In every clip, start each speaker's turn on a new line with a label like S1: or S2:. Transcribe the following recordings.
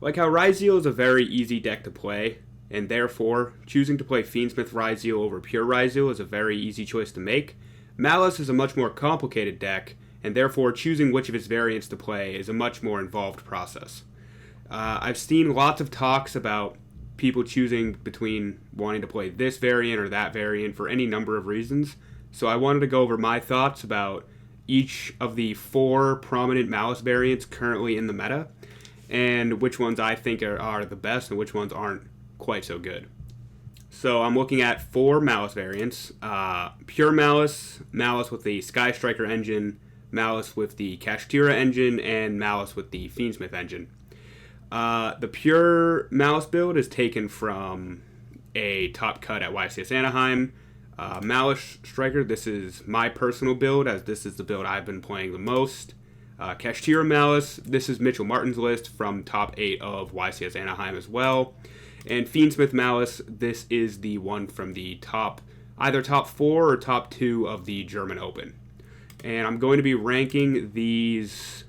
S1: Like how Ryzeal is a very easy deck to play, and therefore choosing to play Fiendsmith Ryzeal over pure Ryzeal is a very easy choice to make. Maliss is a much more complicated deck, and therefore choosing which of its variants to play is a much more involved process. I've seen lots of talks about people choosing between wanting to play this variant or that variant for any number of reasons, so I wanted to go over my thoughts about each of the 4 prominent Maliss variants currently in the meta, and which ones I think are the best and which ones aren't quite so good. So I'm looking at 4 Maliss variants. Pure Maliss, Maliss with the Sky Striker engine, Maliss with the Kashtira engine, and Maliss with the Fiendsmith engine. The pure Maliss build is taken from a top cut at YCS Anaheim. Maliss Striker, this is my personal build, as this is the build I've been playing the most. Kashtira Maliss, this is Mitchell Martin's list from top 8 of YCS Anaheim as well. And Fiendsmith Maliss, this is the one from the either top 4 or top 2 of the German Open. And I'm going to be ranking these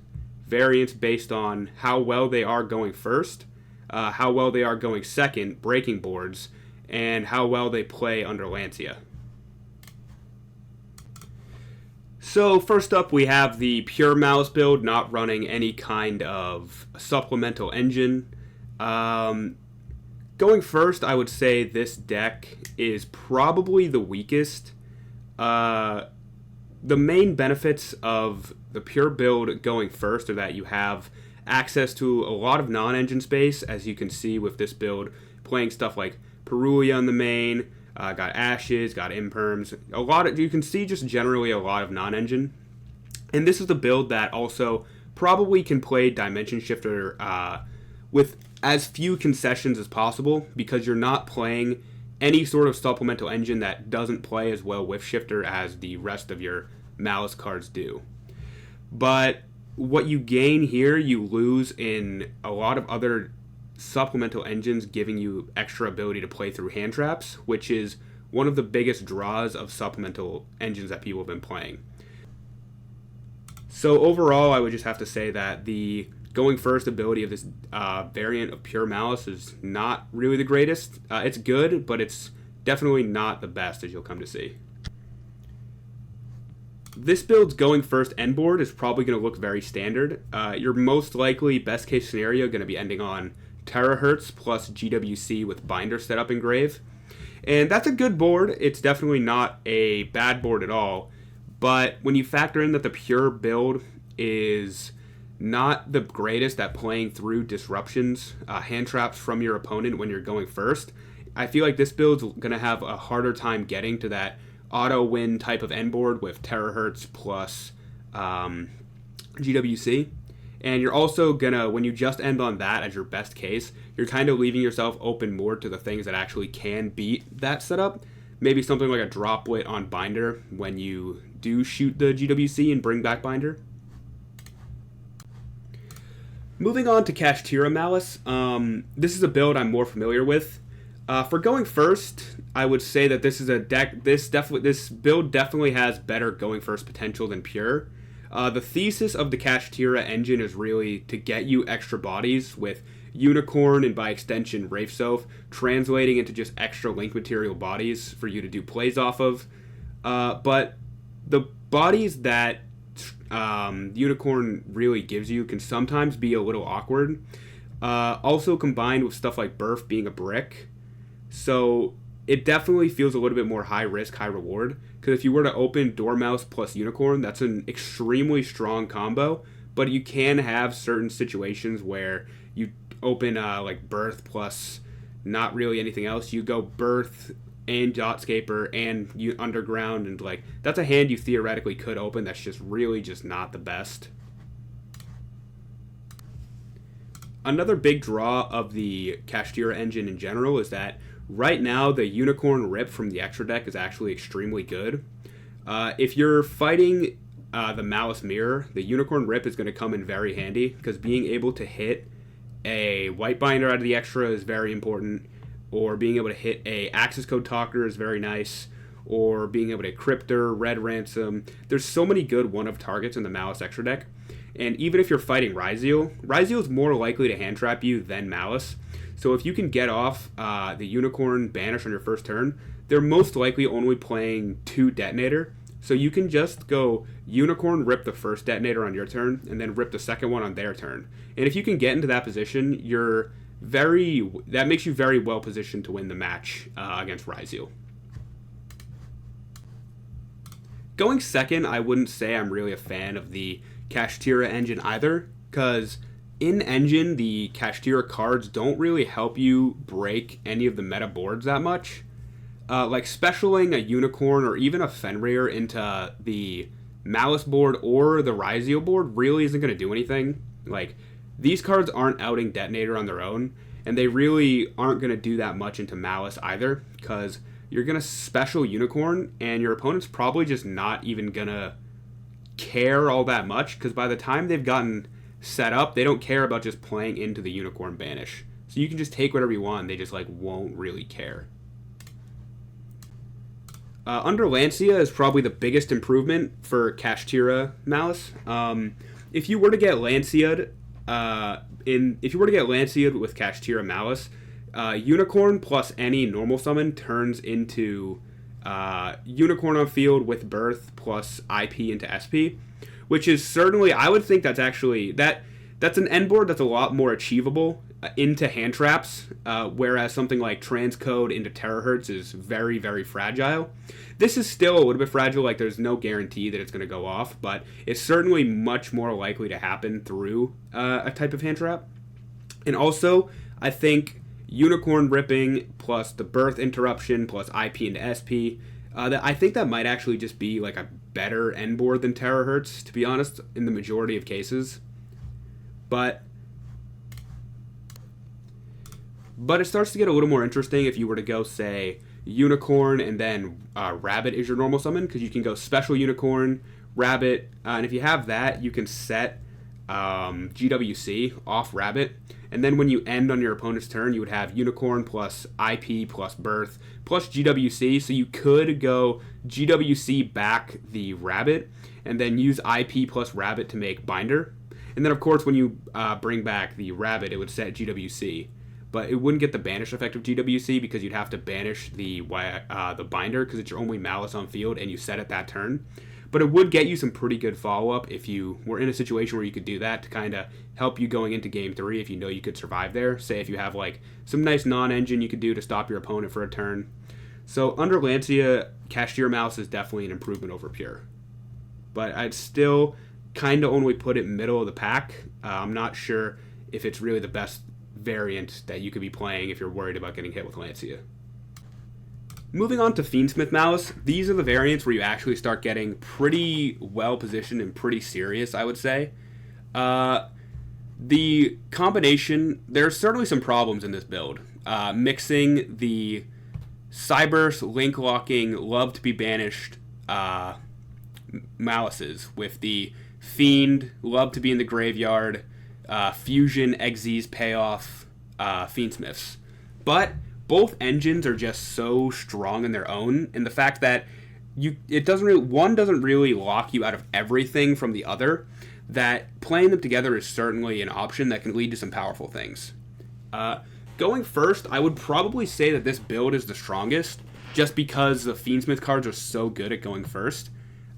S1: variants based on how well they are going first, how well they are going second, breaking boards, and how well they play under Lancia. So first up, we have the pure Maliss build, not running any kind of supplemental engine. Going first, I would say this deck is probably the weakest. The main benefits of the pure build going first are that you have access to a lot of non-engine space, as you can see with this build, playing stuff like Perulia on the main, got Ashes, got Imperms, you can see just generally a lot of non-engine. And this is the build that also probably can play Dimension Shifter with as few concessions as possible, because you're not playing any sort of supplemental engine that doesn't play as well with Shifter as the rest of your Maliss cards do. But what you gain here, you lose in a lot of other supplemental engines giving you extra ability to play through hand traps, which is one of the biggest draws of supplemental engines that people have been playing. So overall, I would just have to say that the going first ability of this variant of pure Maliss is not really the greatest. It's good, but it's definitely not the best, as you'll come to see. This build's going first end board is probably going to look very standard. Your most likely best case scenario going to be ending on Terahertz plus GWC with Binder set up in Grave. And that's a good board. It's definitely not a bad board at all. But when you factor in that the pure build is not the greatest at playing through disruptions, hand traps from your opponent when you're going first, I feel like this build's going to have a harder time getting to that auto win type of end board with Terahertz plus GWC. And you're also gonna, when you just end on that as your best case, you're kind of leaving yourself open more to the things that actually can beat that setup. Maybe something like a droplet on Binder when you do shoot the GWC and bring back Binder. Moving on to Kashtira Maliss, this is a build I'm more familiar with. For going first, I would say that this is a deck. This build definitely has better going first potential than pure. The thesis of the Kashtira engine is really to get you extra bodies with Unicorn and by extension Wraithsoph translating into just extra link material bodies for you to do plays off of. But the bodies that Unicorn really gives you can sometimes be a little awkward. Also combined with stuff like Birth being a brick. So it definitely feels a little bit more high risk, high reward. Because if you were to open Dormouse plus Unicorn, that's an extremely strong combo. But you can have certain situations where you open like Birth plus not really anything else. You go Birth and Dotscaper and Underground, and like that's a hand you theoretically could open that's just really just not the best. Another big draw of the Kashtira engine in general is that right now the Unicorn Rip from the extra deck is actually extremely good. If you're fighting the Maliss Mirror, the Unicorn Rip is going to come in very handy, because being able to hit a White Binder out of the extra is very important, or being able to hit a Access Code Talker is very nice, or being able to Cryptor, Red Ransom. There's so many good one-of targets in the Maliss extra deck, And even if you're fighting Ryzeal, Ryzeal is more likely to hand trap you than Maliss. So if you can get off the Unicorn Banish on your first turn, they're most likely only playing 2 Detonator. So you can just go Unicorn, rip the first Detonator on your turn, and then rip the second one on their turn. And if you can get into that position, that makes you very well positioned to win the match against Ryzeal. Going second, I wouldn't say I'm really a fan of the Kashtira engine either, because in engine, the Kashtira cards don't really help you break any of the meta boards that much. Like specialing a Unicorn or even a Fenrir into the Maliss board or the Ryzeal board really isn't going to do anything. Like, these cards aren't outing Detonator on their own, and they really aren't going to do that much into Maliss either, because you're going to special Unicorn, and your opponent's probably just not even going to care all that much, because by the time they've gotten set up, they don't care about just playing into the Unicorn Banish. So you can just take whatever you want, they just won't really care. Under Lancia is probably the biggest improvement for Kashtira Maliss. If you were to get Lancia'd with Kashtira Maliss, Unicorn plus any normal summon turns into Unicorn on field with Birth plus IP into SP, which is certainly, I would think that's actually, that's an end board that's a lot more achievable into hand traps, whereas something like Transcode into Terahertz is very, very fragile. This is still a little bit fragile, like there's no guarantee that it's going to go off, but it's certainly much more likely to happen through a type of hand trap. And also, I think Unicorn ripping plus the Birth interruption plus IP into SP, I think that might actually just be like a better end board than Terahertz, to be honest, in the majority of cases. But it starts to get a little more interesting if you were to go, say, Unicorn and then Rabbit is your normal summon, because you can go special Unicorn, Rabbit, and if you have that, you can set GWC off Rabbit, and then when you end on your opponent's turn, you would have Unicorn plus IP plus Birth plus GWC, so you could go GWC back the Rabbit, and then use IP plus Rabbit to make Binder. And then, of course, when you bring back the Rabbit, it would set GWC. But it wouldn't get the banish effect of GWC because you'd have to banish the Binder because it's your only Maliss on field and you set it that turn. But it would get you some pretty good follow-up if you were in a situation where you could do that to kind of help you going into Game 3 if you know you could survive there. Say if you have some nice non-engine you could do to stop your opponent for a turn. So under Lancia, Kashtira Maliss is definitely an improvement over Pure. But I'd still kind of only put it middle of the pack. I'm not sure if it's really the best variant that you could be playing if you're worried about getting hit with Lancia. Moving on to Fiendsmith Maliss, these are the variants where you actually start getting pretty well positioned and pretty serious, I would say. The combination, there's certainly some problems in this build. Mixing the Cyburst, Link Locking, Love to be Banished Malisses with the Fiend, Love to be in the Graveyard, Fusion, Xyz, Payoff, Fiendsmiths. But both engines are just so strong in their own, and the fact that one doesn't really lock you out of everything from the other, that playing them together is certainly an option that can lead to some powerful things. Going first, I would probably say that this build is the strongest, just because the Fiendsmith cards are so good at going first.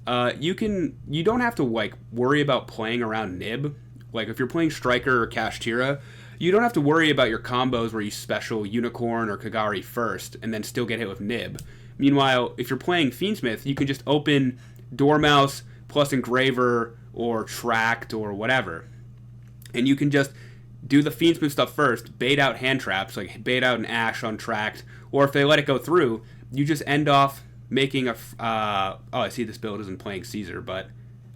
S1: You don't have to worry about playing around Nib. Like if you're playing Striker or Kashtira, you don't have to worry about your combos where you special Unicorn or Kagari first and then still get hit with Nib. Meanwhile, if you're playing Fiendsmith, you can just open Dormouse plus Engraver or Tract or whatever. And you can just do the Fiendsmith stuff first, bait out hand traps, like bait out an Ash on Tract, or if they let it go through, you just end off making a... I see this build isn't playing Caesar, but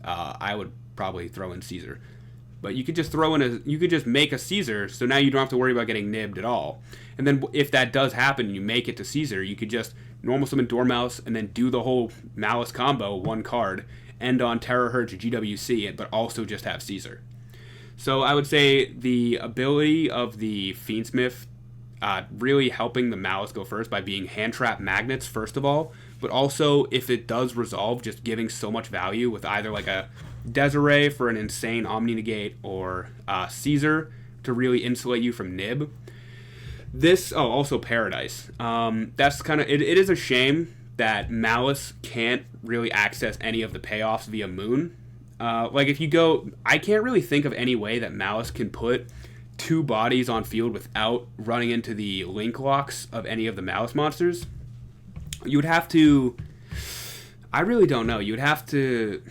S1: I would probably throw in Caesar. But you could just you could just make a Caesar, so now you don't have to worry about getting nibbed at all. And then if that does happen and you make it to Caesar, you could just normal summon Dormouse and then do the whole Maliss combo, one card, end on Terahertz GWC, but also just have Caesar. So I would say the ability of the Fiendsmith really helping the Maliss go first by being hand trap magnets, first of all, but also if it does resolve, just giving so much value with either like a Desiree for an insane Omni Negate, or Caesar to really insulate you from Nib. Also Paradise. That's kind of, it is a shame that Maliss can't really access any of the payoffs via Moon. Like if you go, I can't really think of any way that Maliss can put 2 bodies on field without running into the link locks of any of the Maliss monsters. You would have to, I really don't know, you would have to,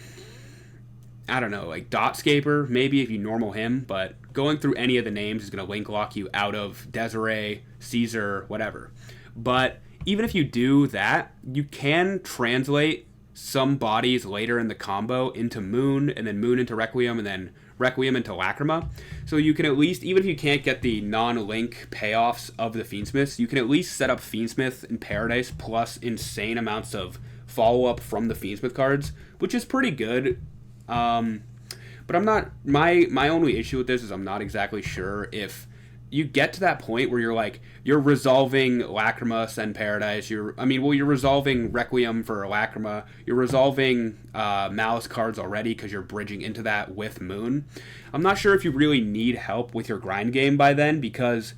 S1: I don't know, like Dotscaper, maybe if you normal him, but going through any of the names is going to link lock you out of Desiree, Caesar, whatever. But even if you do that, you can translate some bodies later in the combo into Moon, and then Moon into Requiem, and then Requiem into Lacrima. So you can at least, even if you can't get the non-link payoffs of the Fiendsmiths, you can at least set up Fiendsmith in Paradise plus insane amounts of follow-up from the Fiendsmith cards, which is pretty good. But I'm not, my only issue with this is I'm not exactly sure if you get to that point where you're resolving Lacrima, send Paradise, you're resolving Requiem for Lacrima, you're resolving Maliss cards already because you're bridging into that with Moon. I'm not sure if you really need help with your grind game by then, because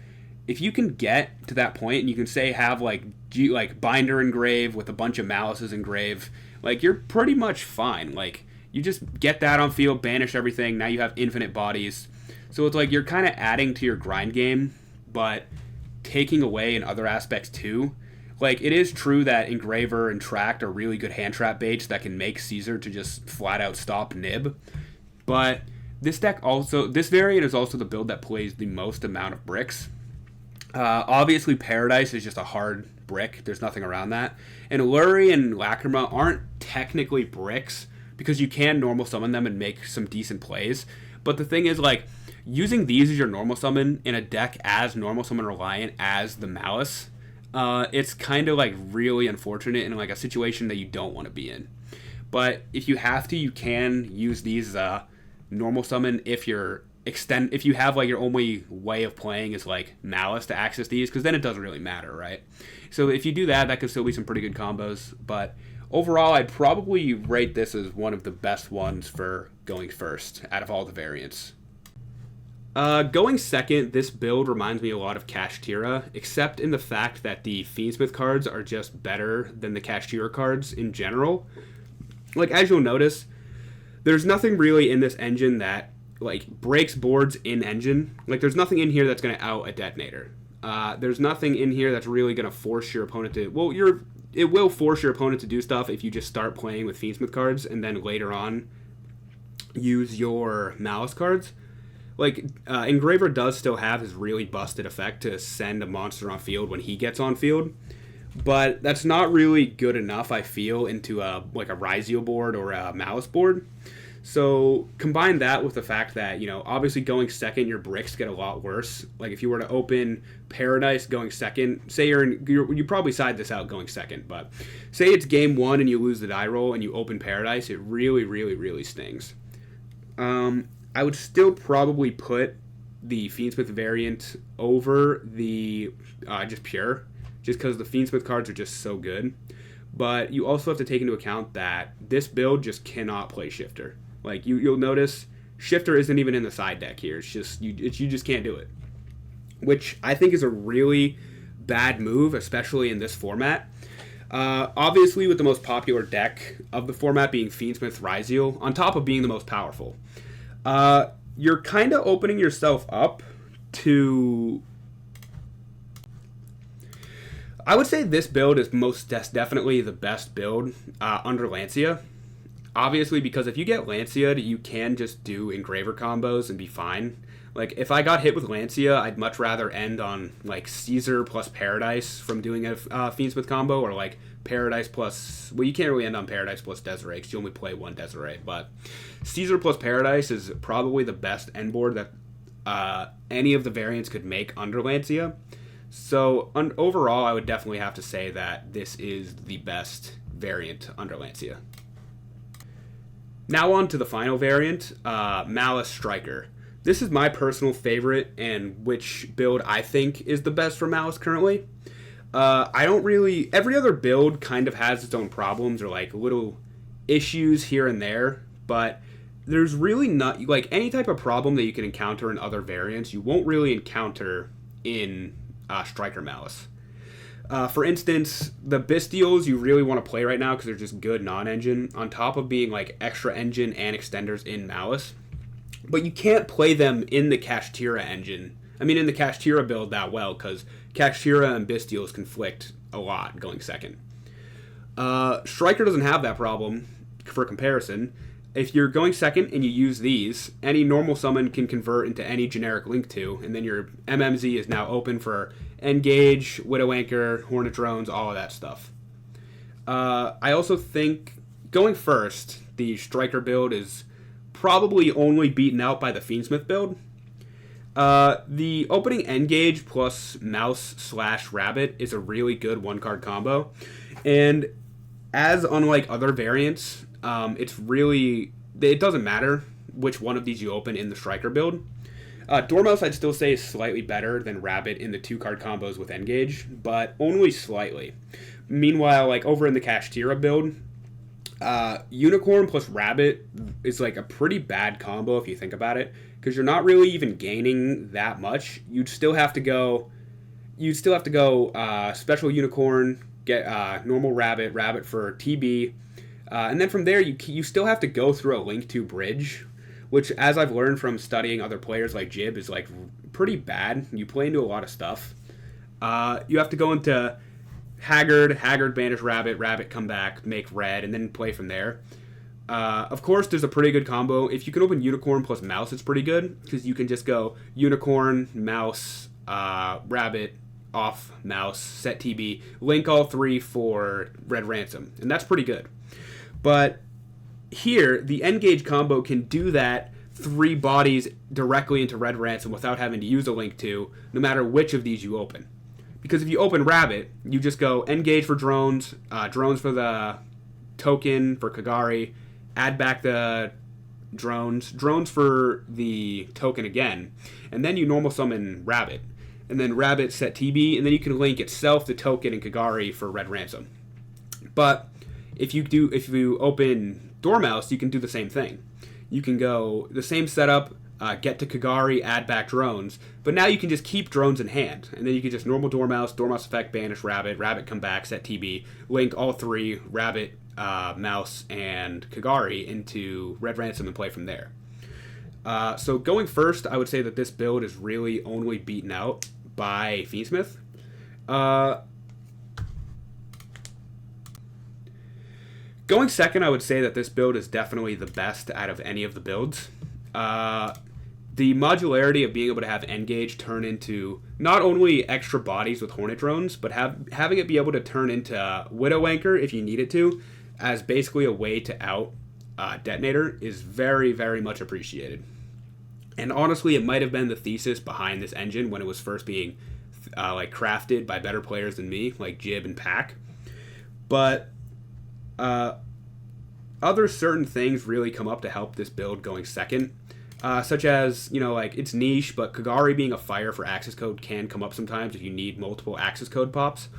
S1: if you can get to that point and you can say have like Binder Engrave with a bunch of Malisses Engrave, like you're pretty much fine. Like you just get that on field, banish everything, now you have infinite bodies. So it's like you're kind of adding to your grind game, but taking away in other aspects too. Like, it is true that Engraver and Tract are really good hand trap baits that can make Caesar to just flat out stop Nib. But this variant is also the build that plays the most amount of bricks. Obviously, Paradise is just a hard brick. There's nothing around that. And Lurie and Lacrima aren't technically bricks because you can normal summon them and make some decent plays. But the thing is, like, using these as your normal summon in a deck as normal summon reliant as the Maliss, it's kind of like really unfortunate in like a situation that you don't want to be in. But if you have to, you can use these as a normal summon if you have like your only way of playing is like Maliss to access these, because then it doesn't really matter, right? So if you do that, that could still be some pretty good combos. But overall, I'd probably rate this as one of the best ones for going first out of all the variants. Going second, this build reminds me a lot of Kashtira, except in the fact that the Fiendsmith cards are just better than the Kashtira cards in general. Like, as you'll notice, there's nothing really in this engine that, like, breaks boards in engine. Like, there's nothing in here that's going to out a detonator. There's nothing in here that's really going to force your opponent to... Well, it will force your opponent to do stuff if you just start playing with Fiendsmith cards and then later on use your Maliss cards. Like, Engraver does still have his really busted effect to send a monster on field when he gets on field, but that's not really good enough, I feel, into a Raizio board or a Maliss board. So combine that with the fact that, you know, obviously going second, your bricks get a lot worse. Like, if you were to open Paradise going second, say you probably side this out going second, but say it's game one and you lose the die roll and you open Paradise, it really, really, really stings. I would still probably put the Fiendsmith variant over the just pure, just because the Fiendsmith cards are just so good. But you also have to take into account that this build just cannot play Shifter. Like, you'll notice Shifter isn't even in the side deck here. It's just you just can't do it, which I think is a really bad move, especially in this format. Obviously, with the most popular deck of the format being Fiendsmith Raizio, on top of being the most powerful. You're kind of opening yourself up to... I would say this build is most definitely the best build under Lancia. Obviously, because if you get Lancia, you can just do Engraver combos and be fine. Like, if I got hit with Lancia, I'd much rather end on, like, Caesar plus Paradise from doing a Fiendsmith combo, or, like, Paradise plus... Well, you can't really end on Paradise plus Desiree, because you only play one Desiree, but Caesar plus Paradise is probably the best end board that any of the variants could make under Lancia. So, overall, I would definitely have to say that this is the best variant under Lancia. Now on to the final variant, Maliss Striker. This is my personal favorite and which build I think is the best for Maliss currently. Every other build kind of has its own problems or like little issues here and there, but there's really not, like, any type of problem that you can encounter in other variants, you won't really encounter in Striker Maliss. For instance, the Bestials you really want to play right now because they're just good non-engine, on top of being like extra engine and extenders in Maliss. But you can't play them in the Kashtira engine. I mean, in the Kashtira build that well, because Kashtira and Bestials conflict a lot going second. Striker doesn't have that problem. For comparison, if you're going second and you use these, any normal summon can convert into any generic Link 2, and then your MMZ is now open for Engage, Widow Anchor, Hornet Drones, all of that stuff. I also think, going first, the Striker build is probably only beaten out by the Fiendsmith build. The opening Engage plus Mouse/Rabbit is a really good one-card combo, and as unlike other variants, it doesn't matter which one of these you open in the Striker build. Dormouse I'd still say is slightly better than Rabbit in the 2-card combos with Engage, but only slightly. Meanwhile, like over in the Kashtira build, Unicorn plus Rabbit is like a pretty bad combo if you think about it, because you're not really even gaining that much. You'd still have to go Special Unicorn, get normal Rabbit for TB, and then from there you still have to go through a Link 2 bridge, which, as I've learned from studying other players like Jib, is like pretty bad. You play into a lot of stuff. You have to go into Haggard, banish Rabbit, come back, make red, and then play from there. Of course, there's a pretty good combo. If you can open Unicorn plus Mouse, it's pretty good, because you can just go Unicorn, Mouse, Rabbit, off Mouse, set TB, link all three for Red Ransom, and that's pretty good. But here, the Engage combo can do that 3 bodies directly into Red Ransom without having to use a Link 2, no matter which of these you open. Because if you open Rabbit, you just go Engage for drones, drones for the token for Kagari, add back the drones for the token again, and then you normal summon Rabbit. And then Rabbit set TB, and then you can link itself, the token, and Kagari for Red Ransom. But if you open Dormouse, you can do the same thing. You can go the same setup, get to Kagari, add back drones, but now you can just keep drones in hand, and then you can just normal Dormouse effect, banish Rabbit, come back, set TB, link all 3, Rabbit, Mouse, and Kagari into Red Ransom and play from there. So going first, I would say that this build is really only beaten out by Fiendsmith. Going second, I would say that this build is definitely the best out of any of the builds. The modularity of being able to have Engage turn into not only extra bodies with Hornet Drones, but having it be able to turn into Widow Anchor if you need it to, as basically a way to out Detonator, is very, very much appreciated. And honestly, it might have been the thesis behind this engine when it was first being crafted by better players than me, like Jib and Pack. But other certain things really come up to help this build going second, such as, it's niche, but Kagari being a fire for access code can come up sometimes if you need multiple access code pops.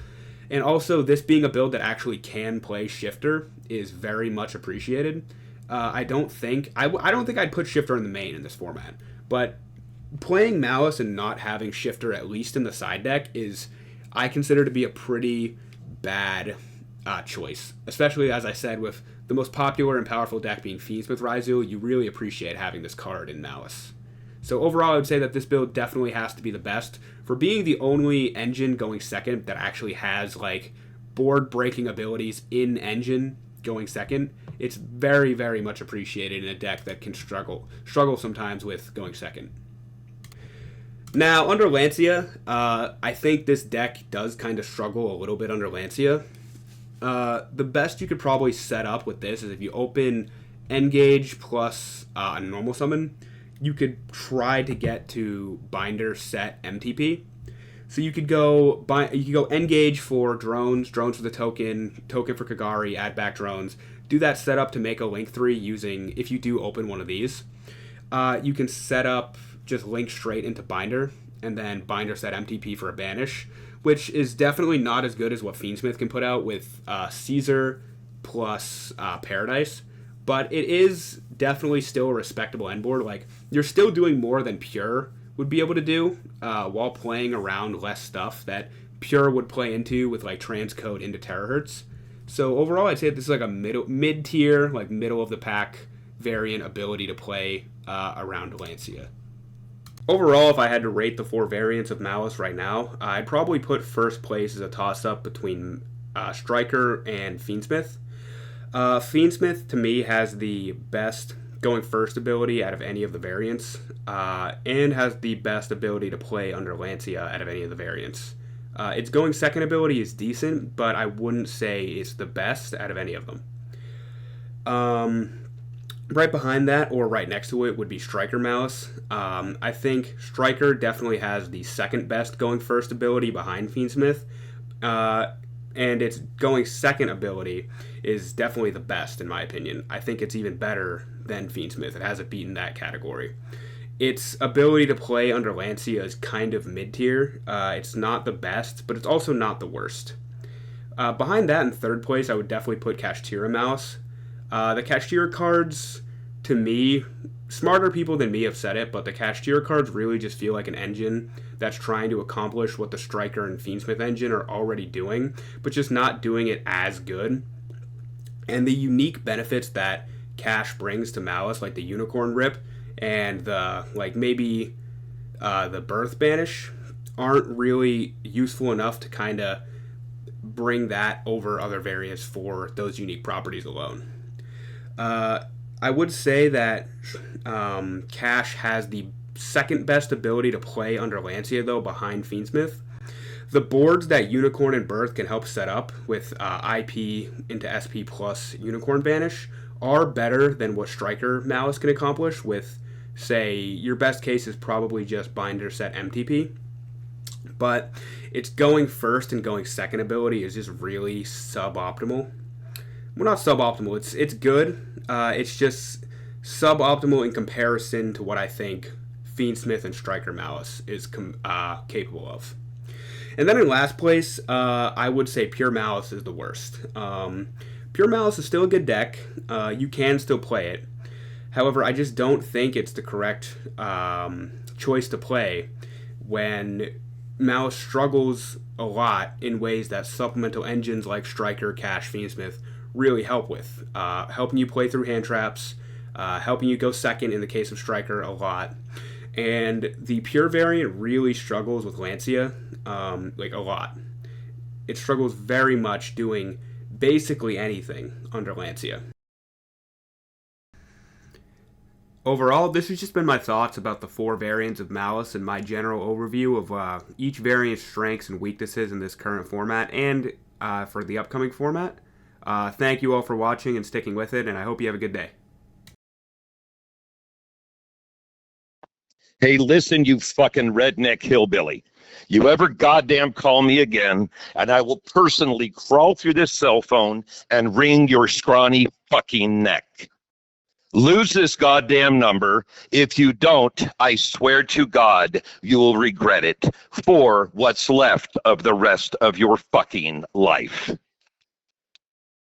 S1: And also, this being a build that actually can play Shifter is very much appreciated. I don't think I'd put Shifter in the main in this format, but playing Maliss and not having Shifter at least in the side deck I consider to be a pretty bad choice, especially, as I said, with the most popular and powerful deck being Fiendsmith Maliss. You really appreciate having this card in Maliss. So overall, I would say that this build definitely has to be the best for being the only engine going second that actually has board breaking abilities in engine going second. It's very, very much appreciated in a deck that can struggle sometimes with going second. Now, under Lancia, I think this deck does kind of struggle a little bit under Lancia. The best you could probably set up with this is if you open Engage plus a normal summon, you could try to get to Binder set MTP. So you could go Engage for drones for the token for Kagari, add back drones. Do that setup to make a Link 3 using, if you do open one of these. You can set up just Link straight into Binder, and then Binder set MTP for a banish, which is definitely not as good as what Fiendsmith can put out with Caesar plus Paradise. but it is definitely still a respectable end board. Like, you're still doing more than Pure would be able to do while playing around less stuff that Pure would play into with like transcode into terahertz. So overall, I'd say this is like a mid-tier, like middle of the pack variant ability to play around Lancia. Overall, if I had to rate the 4 variants of Maliss right now, I'd probably put first place as a toss-up between Striker and Fiendsmith. Fiendsmith, to me, has the best going first ability out of any of the variants, and has the best ability to play under Lancia out of any of the variants. Its going second ability is decent, but I wouldn't say it's the best out of any of them. Right behind that, or right next to it, would be Striker Maliss. I think Striker definitely has the second best going first ability behind Fiendsmith, and its going second ability is definitely the best, in my opinion. I think it's even better than Fiendsmith. It has a beat in that category. Its ability to play under Lancia is kind of mid-tier. It's not the best, but it's also not the worst. Behind that, in third place, I would definitely put Kashtira Maliss. The Kashtira cards, to me, smarter people than me have said it, but the Kashtira cards really just feel like an engine that's trying to accomplish what the Striker and Fiendsmith engine are already doing, but just not doing it as good. And the unique benefits that Cash brings to Maliss, like the Unicorn Rip and the the Birth Banish, aren't really useful enough to kind of bring that over other variants for those unique properties alone. I would say that Cash has the second best ability to play under Lancia, though, behind Fiendsmith. The boards that Unicorn and Birth can help set up with IP into SP plus Unicorn Banish are better than what Striker Maliss can accomplish with, say, your best case is probably just Binder Set MTP. But its going first and going second ability is just really suboptimal. Well, not suboptimal. It's good. It's just suboptimal in comparison to what I think Fiendsmith and Striker Maliss is capable of. And then in last place, I would say Pure Maliss is the worst. Pure Maliss is still a good deck. You can still play it. However, I just don't think it's the correct choice to play when Maliss struggles a lot in ways that supplemental engines like Striker, Cash, Fiendsmith really help with. Helping you play through hand traps, helping you go second in the case of Striker a lot. And the Pure variant really struggles with Lancia, like a lot. It struggles very much doing basically anything under Lancia. Overall, this has just been my thoughts about the 4 variants of Maliss and my general overview of each variant's strengths and weaknesses in this current format and for the upcoming format. Thank you all for watching and sticking with it, and I hope you have a good day.
S2: Hey, listen, you fucking redneck hillbilly. You ever goddamn call me again, and I will personally crawl through this cell phone and wring your scrawny fucking neck. Lose this goddamn number. If you don't, I swear to God, you will regret it for what's left of the rest of your fucking life.